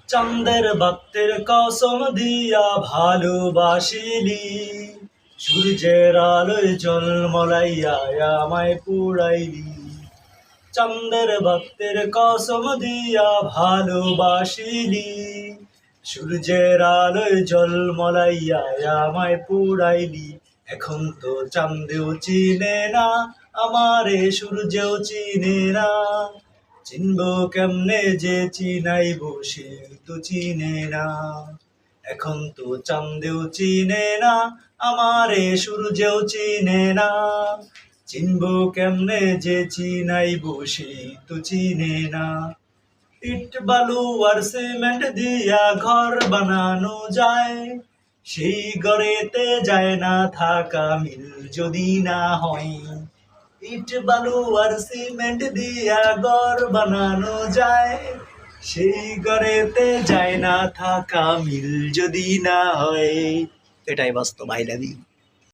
চাঁদের বাতের কসম দিয়া ভালোবাসিলি, সূর্যের আলোয় ঝলমলাইয়া আমায় পুড়াইলি। চাঁদের বাতের কসম দিয়া ভালোবাসিলি, সূর্যের আলোয় ঝলমলাইয়া আমায় পুড়াইলি। এখন তো চাঁদেও চিনে না আমারে, সূর্যেও চিনে না। চিনবো কেমনে যে চিনাইবো, সে তো চিনে না। এখন তো চাঁদেও চিনে না আমারে, সূর্যেও চিনে না। চিনবো কেমনে যে চিনাইবো, সে তো চিনে না। ইট বালু আর সিমেন্ট দিয়া ঘর বানানো যায়, সেই ঘরেতে যায় না থাকা মিল যদি না হয়। ইট বালু আর সিমেন্ট দিয়া ঘর বানানো যায়, সেই ঘরেতে যায় না থাকা মিল যদি না হয়। এটাই বাস্তব। I love you.